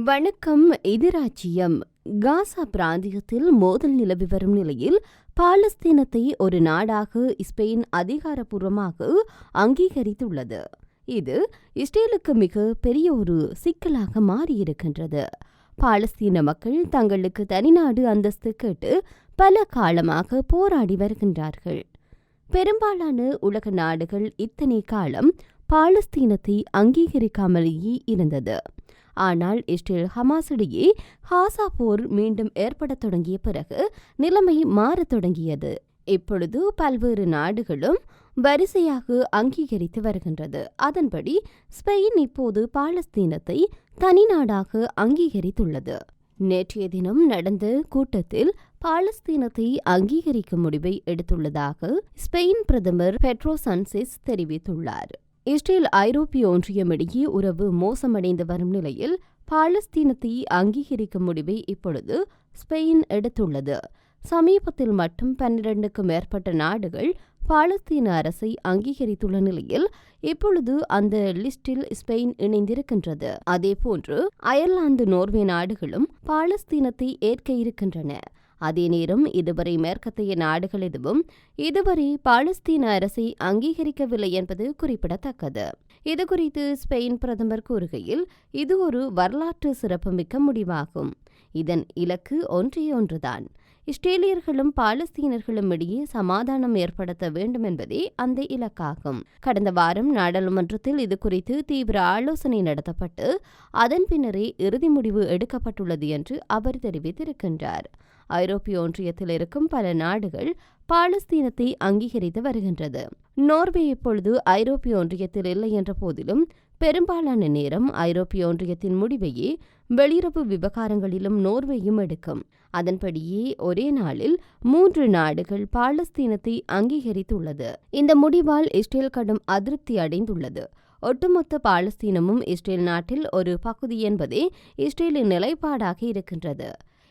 வணக்கம். இது ராஜ்யம். காசா பிராந்தியத்தில் மோதல் நிலவி வரும் நிலையில் பாலஸ்தீனத்தை ஒரு நாடாக ஸ்பெயின் அதிகாரப்பூர்வமாக அங்கீகரித்துள்ளது. இது இஸ்ரேலுக்கு மிக பெரிய ஒரு சிக்கலாக மாறியிருக்கின்றது. பாலஸ்தீன மக்கள் தங்களுக்கு தனிநாடு அந்தஸ்து கேட்டு பல காலமாக போராடி வருகின்றார்கள். பெரும்பாலான உலக நாடுகள் இத்தனை காலம் பாலஸ்தீனத்தை அங்கீகரிக்காமலேயே இருந்தது. ஆனால் இஸ்ரேல் ஹமாஸ் இடையே காசா போர் மீண்டும் ஏற்படத் தொடங்கிய பிறகு நிலைமை மாறத் தொடங்கியது. இப்பொழுது பல்வேறு நாடுகளும் வரிசையாக அங்கீகரித்து வருகின்றது. அதன்படி ஸ்பெயின் இப்போது பாலஸ்தீனத்தை தனி நாடாக அங்கீகரித்துள்ளது. நேற்றைய தினம் நடந்த கூட்டத்தில் பாலஸ்தீனத்தை அங்கீகரிக்கும் முடிவை எடுத்துள்ளதாக ஸ்பெயின் பிரதமர் பெட்ரோ சாnchez தெரிவித்துள்ளார். இஸ்ரேல் ஐரோப்பிய ஒன்றியம் இடையே உறவு மோசமடைந்து வரும் நிலையில் பாலஸ்தீனத்தை அங்கீகரிக்கும் முடிவை இப்பொழுது ஸ்பெயின் எடுத்துள்ளது. சமீபத்தில் மட்டும் 12க்கும் மேற்பட்ட நாடுகள் பாலஸ்தீன அரசை அங்கீகரித்துள்ள நிலையில் இப்பொழுது அந்த லிஸ்டில் ஸ்பெயின் இணைந்திருக்கின்றது. அதேபோன்று அயர்லாந்து, நோர்வே நாடுகளும் பாலஸ்தீனத்தை ஏற்க இருக்கின்றன. அதே நேரம் இதுவரை மேற்கத்திய நாடுகள் எதுவும் இதுவரை பாலஸ்தீன அரசை அங்கீகரிக்கவில்லை என்பது குறிப்பிடத்தக்கது. இதுகுறித்து ஸ்பெயின் பிரதமர் கூறுகையில், இது ஒரு வரலாற்று சிறப்புமிக்க முடிவாகும். இதன் இலக்கு ஒன்றே ஒன்றுதான். இஸ்ரேலியர்களும் பாலஸ்தீனர்களும் இடையே சமாதானம் ஏற்படுத்த வேண்டும் என்பதே அந்த இலக்காகும். கடந்த வாரம் நாடாளுமன்றத்தில் இதுகுறித்து தீவிர ஆலோசனை நடத்தப்பட்டு அதன் பின்னரே இறுதி முடிவு எடுக்கப்பட்டுள்ளது என்று அவர் தெரிவித்திருக்கின்றார். ஐரோப்பிய ஒன்றியத்தில் இருக்கும் பல நாடுகள் பாலஸ்தீனத்தை அங்கீகரித்து வருகின்றது. நோர்வே இப்பொழுது ஐரோப்பிய ஒன்றியத்தில் இல்லை என்ற போதிலும் பெரும்பாலான நேரம் ஐரோப்பிய ஒன்றியத்தின் முடிவையே வெளியுறவு விவகாரங்களிலும் நோர்வேயும் எடுக்கும். அதன்படியே ஒரே நாளில் 3 நாடுகள் பாலஸ்தீனத்தை அங்கீகரித்துள்ளது. இந்த முடிவால் இஸ்ரேல் கடும் அதிருப்தி அடைந்துள்ளது. ஒட்டுமொத்த பாலஸ்தீனமும் இஸ்ரேல் நாட்டில் ஒரு பகுதி என்பதே இஸ்ரேலின் நிலைப்பாடாக இருக்கின்றது.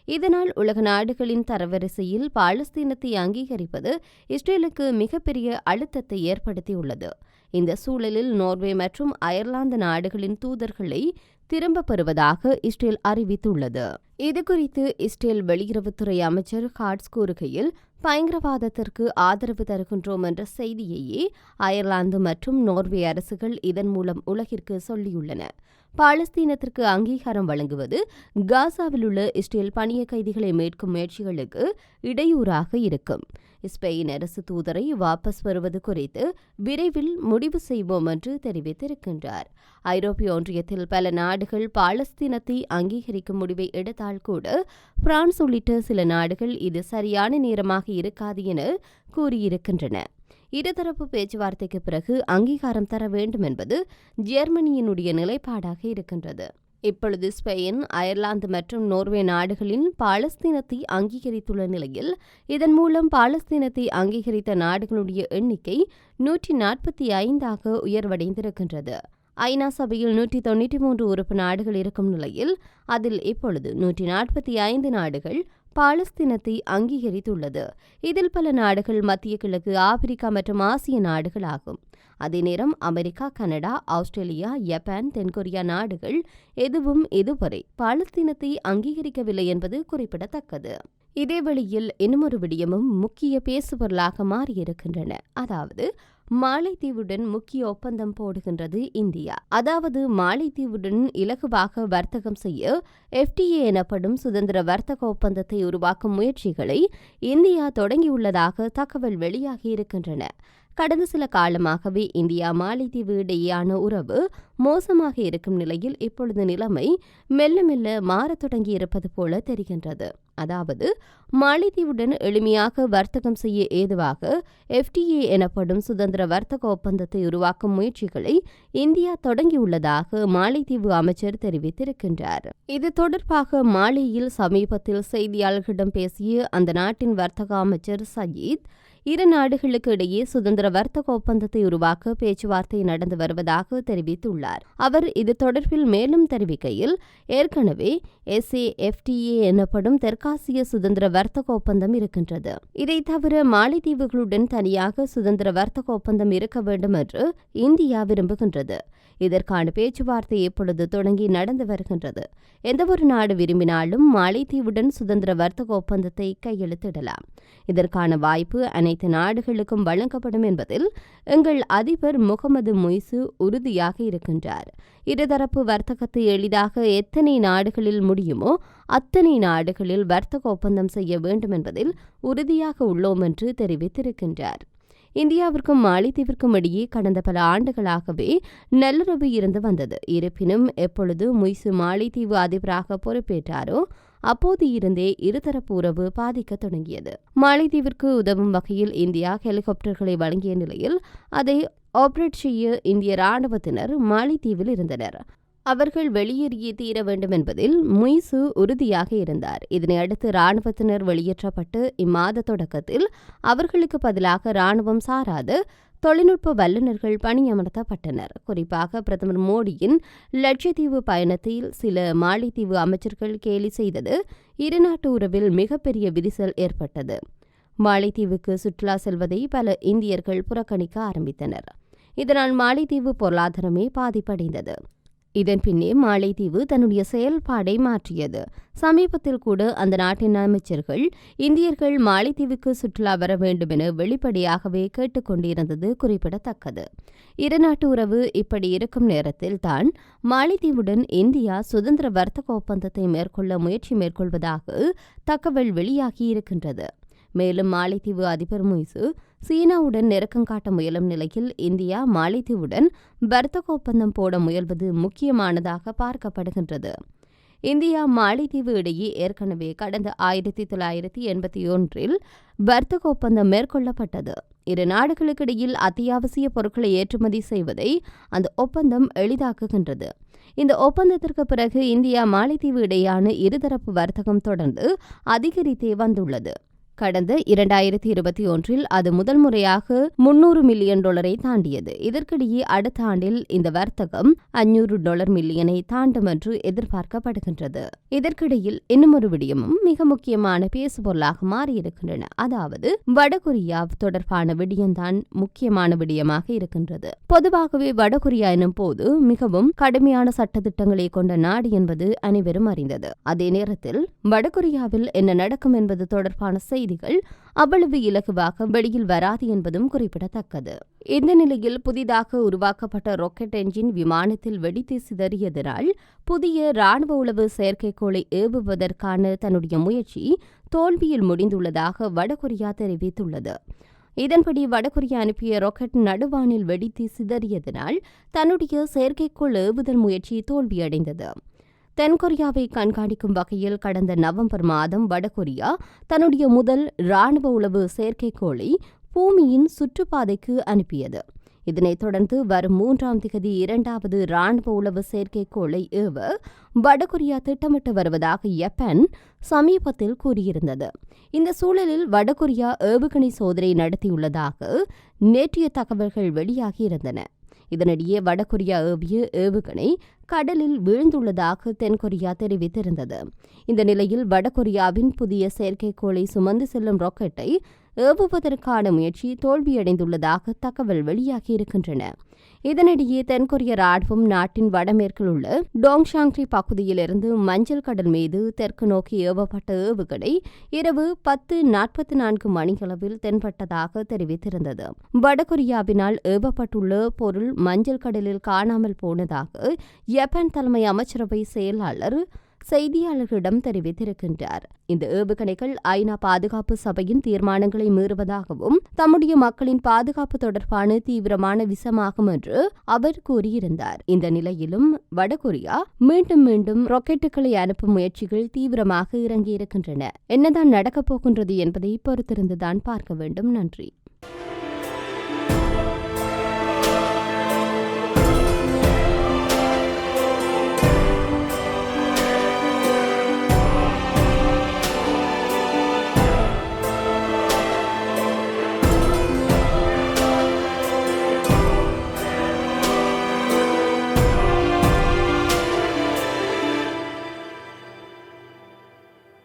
இதனால் உலக நாடுகளின் தரவரிசையில் பாலஸ்தீனத்தை அங்கீகரிப்பது இஸ்ரேலுக்கு மிகப்பெரிய அழுத்தத்தை ஏற்படுத்தியுள்ளது. இந்த சூழலில் நோர்வே மற்றும் அயர்லாந்து நாடுகளின் தூதர்களை திரும்பப் பெறுவதாக இஸ்ரேல் அறிவித்துள்ளது. இதுகுறித்து இஸ்ரேல் வெளியுறவுத்துறை அமைச்சர் காட்ஸ் கூறுகையில், பயங்கரவாதத்திற்கு ஆதரவு தருகின்றோம் என்ற செய்தியையே அயர்லாந்து மற்றும் நோர்வே அரசுகள் இதன் மூலம் உலகிற்கு சொல்லியுள்ளன. பாலஸ்தீனத்திற்கு அங்கீகாரம் வழங்குவது காசாவில் உள்ள இஸ்ரேல் பணிய கைதிகளை மீட்கும் முயற்சிகளுக்கு இடையூறாக இருக்கும். ஸ்பெயின் அரசு தூதரை வாபஸ் பெறுவது குறித்து விரைவில் முடிவு செய்வோம் என்று தெரிவித்திருக்கின்றார். ஐரோப்பிய ஒன்றியத்தில் பல நாடுகள் பாலஸ்தீனத்தை அங்கீகரிக்கும் முடிவை எடுத்தால் கூட பிரான்ஸ் உள்ளிட்ட சில நாடுகள் இது சரியான நேரமாக இருக்காது என கூறியிருக்கின்றன. இருதரப்பு பேச்சுவார்த்தைக்கு பிறகு அங்கீகாரம் தர வேண்டும் என்பது ஜெர்மனியினுடைய நிலைப்பாடாக இருக்கின்றது. இப்பொழுது ஸ்பெயின், அயர்லாந்து மற்றும் நோர்வே நாடுகளின் பாலஸ்தீனத்தை அங்கீகரித்துள்ள நிலையில் இதன் மூலம் பாலஸ்தீனத்தை அங்கீகரித்த நாடுகளுடைய எண்ணிக்கை 145ஆக உயர்வடைந்திருக்கின்றது. ஐநா சபையில் 193 உறுப்பு நாடுகள் இருக்கும் நிலையில் அதில் இப்பொழுது 145 நாடுகள் பாலஸ்தீனத்தை அங்கீகரித்துள்ளது. இதில் பல நாடுகள் மத்திய கிழக்கு, ஆப்பிரிக்கா மற்றும் ஆசிய நாடுகள் ஆகும். அதே நேரம் அமெரிக்கா, கனடா, ஆஸ்திரேலியா, ஜப்பான், தென்கொரியா நாடுகள் எதுவும் இதுவரை பாலஸ்தீனத்தை அங்கீகரிக்கவில்லை என்பது குறிப்பிடத்தக்கது. இதேவேளையில் இன்னுமொரு விடயமும் முக்கிய பேசுபொருளாக மாறியிருக்கின்றன. அதாவது மாலைத்தீவுடன் முக்கிய ஒப்பந்தம் போடுகின்றது இந்தியா. அதாவது மாலைத்தீவுடன் இலகுவாக வர்த்தகம் செய்ய FTA எனப்படும் சுதந்திர வர்த்தக ஒப்பந்தத்தை உருவாக்கும் முயற்சிகளை இந்தியா தொடங்கியுள்ளதாக தகவல் வெளியாகியிருக்கின்றன. கடந்த சில காலமாகவே இந்தியா மாலைத்தீவு இடையேயான உறவு மோசமாக இருக்கும் நிலையில் இப்பொழுது நிலைமை மெல்ல மெல்ல மாறத் தொடங்கியிருப்பது போல தெரிகின்றது. அதாவது மாலைத்தீவுடன் எளிமையாக வர்த்தகம் செய்ய ஏதுவாக FTA எனப்படும் சுதந்திர வர்த்தக ஒப்பந்தத்தை உருவாக்கும் முயற்சிகளை இந்தியா தொடங்கியுள்ளதாக மாலைத்தீவு அமைச்சர் தெரிவித்திருக்கின்றார். இது தொடர்பாக மாலேயில் சமீபத்தில் செய்தியாளர்களிடம் பேசிய அந்த நாட்டின் வர்த்தக அமைச்சர் சயீத், இரு நாடுகளுக்கு இடையே சுதந்திர வர்த்தக ஒப்பந்தத்தை உருவாக்க பேச்சுவார்த்தை நடந்து வருவதாக தெரிவித்துள்ளார். அவர் இது தொடர்பில் மேலும் தெரிவிக்கையில், ஏற்கனவே SAFTA எனப்படும் தெற்காசிய சுதந்திர வர்த்தக ஒப்பந்தம் இருக்கின்றது. இதை தவிர மாலைத்தீவுகளுடன் தனியாக சுதந்திர வர்த்தக ஒப்பந்தம் இருக்க வேண்டும் என்று இந்தியா விரும்புகின்றது. இதற்கான பேச்சுவார்த்தை இப்பொழுது தொடங்கி நடந்து வருகின்றது. எந்தவொரு நாடு விரும்பினாலும் மாலைத்தீவுடன் சுதந்திர வர்த்தக ஒப்பந்தத்தை கையெழுத்திடலாம். இதற்கான வாய்ப்பு அனைத்து நாடுகளுக்கும் வழங்கப்படும் என்பதில் எங்கள் அதிபர் முகமது முய்சு உறுதியாக இருக்கின்றார். இருதரப்பு வர்த்தகத்தை எளிதாக எத்தனை நாடுகளில் முடியுமோ அத்தனை நாடுகளில் வர்த்தக ஒப்பந்தம் செய்ய வேண்டும் என்பதில் உறுதியாக உள்ளோம் என்று தெரிவித்திருக்கின்றார். இந்தியாவிற்கும் மாலைத்தீவிற்கும் இடையே கடந்த பல ஆண்டுகளாகவே நல்லுறவு இருந்து வந்தது. இருப்பினும் எப்பொழுது முய்சு மாலைத்தீவு அதிபராக பொறுப்பேற்றாரோ அப்போது இருந்தே இருதரப்பு உறவு பாதிக்க தொடங்கியது. மாலைத்தீவிற்கு உதவும் வகையில் இந்தியா ஹெலிகாப்டர்களை வழங்கிய நிலையில் அதை ஆபரேட் செய்ய இந்திய ராணுவத்தினர் மாலைத்தீவில் இருந்தனர். அவர்கள் வெளியேறியே தீர வேண்டும் என்பதில் முய்சு உறுதியாக இருந்தார். இதனை அடுத்து ராணுவத்தினர் வெளியேற்றப்பட்டு இம்மாத தொடக்கத்தில் அவர்களுக்கு பதிலாக ராணுவம் சாராத தொழில்நுட்ப வல்லுநர்கள் பணியமர்த்தப்பட்டனர். குறிப்பாக பிரதமர் மோடியின் லட்சத்தீவு பயணத்தில் சில மாலைத்தீவு அமைச்சர்கள் கேலி செய்தது இருநாட்டு உறவில் மிகப்பெரிய விரிசல் ஏற்பட்டது. மாலைத்தீவுக்கு சுற்றுலா செல்வதை பல இந்தியர்கள் புறக்கணிக்க ஆரம்பித்தனர். இதனால் மாலைத்தீவு பொருளாதாரமே பாதிப்படைந்தது. இதன் பின்னே மாலைத்தீவு தன்னுடைய செயல்பாடை மாற்றியது. சமீபத்தில் கூட அந்த நாட்டின் அமைச்சர்கள் இந்தியர்கள் மாலைத்தீவுக்கு சுற்றுலா வர வேண்டும் என வெளிப்படையாகவே கேட்டுக்கொண்டிருந்தது குறிப்பிடத்தக்கது. இருநாட்டு உறவு இப்படி இருக்கும் நேரத்தில் தான் மாலைத்தீவுடன் இந்தியா சுதந்திர வர்த்தக ஒப்பந்தத்தை மேற்கொள்ள முயற்சி மேற்கொள்வதாக தகவல் வெளியாகியிருக்கின்றது. மேலும் மாலைத்தீவு அதிபர் முய்சு சீனாவுடன் நெருக்கம் காட்ட முயலும் நிலையில் இந்தியா மாலைத்தீவுடன் வர்த்தக ஒப்பந்தம் போட முயல்வது முக்கியமானதாக பார்க்கப்படுகின்றது. இந்தியா மாலைத்தீவு இடையே ஏற்கனவே கடந்த 1981 வர்த்தக ஒப்பந்தம் மேற்கொள்ளப்பட்டது. இரு நாடுகளுக்கிடையில் அத்தியாவசிய பொருட்களை ஏற்றுமதி செய்வதை அந்த ஒப்பந்தம் எளிதாக்குகின்றது. இந்த ஒப்பந்தத்திற்கு பிறகு இந்தியா மாலைத்தீவு இடையான இருதரப்பு வர்த்தகம் தொடர்ந்து அதிகரித்தே வந்துள்ளது. கடந்த 2021 அது முதல் முறையாக $300 மில்லியன் தாண்டியது. இதற்கிடையே அடுத்த ஆண்டில் இந்த வர்த்தகம் $500 மில்லியனை தாண்டும் என்று எதிர்பார்க்கப்படுகின்றது. இதற்கிடையில் இன்னுமொரு விடயமும் மிக முக்கியமான பேசுபொருளாக மாறியிருக்கின்றன. அதாவது வடகொரியா தொடர்பான விடயம்தான் முக்கியமான விடயமாக இருக்கின்றது. பொதுவாகவே வடகொரியா எனும் போது மிகவும் கடுமையான சட்டத்திட்டங்களை கொண்ட நாடு என்பது அனைவரும் அறிந்தது. அதே நேரத்தில் வடகொரியாவில் என்ன நடக்கும் என்பது தொடர்பான செய்திகள் அவ்வளவு இலகுவாக வெளியில் வராது என்பதும் குறிப்பிடத்தக்கது. இந்த நிலையில் புதிதாக உருவாக்கப்பட்ட ராக்கெட் என்ஜின் விமானத்தில் வெடித்து சிதறியதனால் புதிய ராணுவ உளவு செயற்கைக்கோளை ஏவுவதற்கான தன்னுடைய முயற்சி தோல்வியில் முடிந்துள்ளதாக வடகொரியா தெரிவித்துள்ளது. இதன்படி வடகொரியா அனுப்பிய ராக்கெட் நடுவானில் வெடித்து சிதறியதனால் தன்னுடைய செயற்கைக்கோள் ஏவுதல் முயற்சி தோல்வியடைந்தது. தென்கொரியாவை கண்காணிக்கும் வகையில் கடந்த நவம்பர் மாதம் வடகொரியா தன்னுடைய முதல் ராணுவ உளவு செயற்கைக்கோளை பூமியின் சுற்றுப்பாதைக்கு அனுப்பியது. இதனைத் தொடர்ந்து வரும் 3ஆம் தேதி 2வது ராணுவ உளவு செயற்கைக்கோளை ஏவ வடகொரியா திட்டமிட்டு வருவதாக ஜப்பான் சமீபத்தில் கூறியிருந்தது. இந்த சூழலில் வடகொரியா ஏவுகணை சோதனை நடத்தியுள்ளதாக நேற்றைய தகவல்கள் வெளியாகியிருந்தன. இதனிடையே வடகொரியா ஏவிய ஏவுகணை கடலில் வீழ்ந்துள்ளதாக தென்கொரியா தெரிவித்திருந்தது. இந்த நிலையில் வடகொரியாவின் புதிய செயற்கைக்கோளை சுமந்து செல்லும் ராக்கெட்டை ஏவுவதற்கான முயற்சி தோல்வியடைந்துள்ளதாக தகவல் வெளியாகியிருக்கின்றன. இதனிடையே தென்கொரிய ராணுவம் நாட்டின் வடமேற்கில் உள்ள டோங்ஷாங்ரி பகுதியிலிருந்து மஞ்சள் கடல் மீது தெற்கு நோக்கி ஏவப்பட்ட ஏவுகணை இரவு 10:44 மணியளவில் தென்பட்டதாக தெரிவித்திருந்தது. வடகொரியாவினால் ஏவப்பட்டுள்ள பொருள் மஞ்சள் கடலில் காணாமல் போனதாக ஜப்பான் தலைமை அமைச்சரவை செயலாளர் செய்தியாளர்களிடம் தெரிவித்திருக்கின்றார். இந்த ஏவுகணைகள் ஐநா பாதுகாப்பு சபையின் தீர்மானங்களை மீறுவதாகவும் தம்முடைய மக்களின் பாதுகாப்பு தொடர்பான தீவிரமான விஷமாகும் என்று அவர் கூறியிருந்தார். இந்த நிலையிலும் வடகொரியா மீண்டும் ராக்கெட்டுகளை அனுப்பும் முயற்சிகள் தீவிரமாக இறங்கியிருக்கின்றன. என்னதான் நடக்கப் போகின்றது என்பதை பொறுத்திருந்துதான் பார்க்க வேண்டும். நன்றி.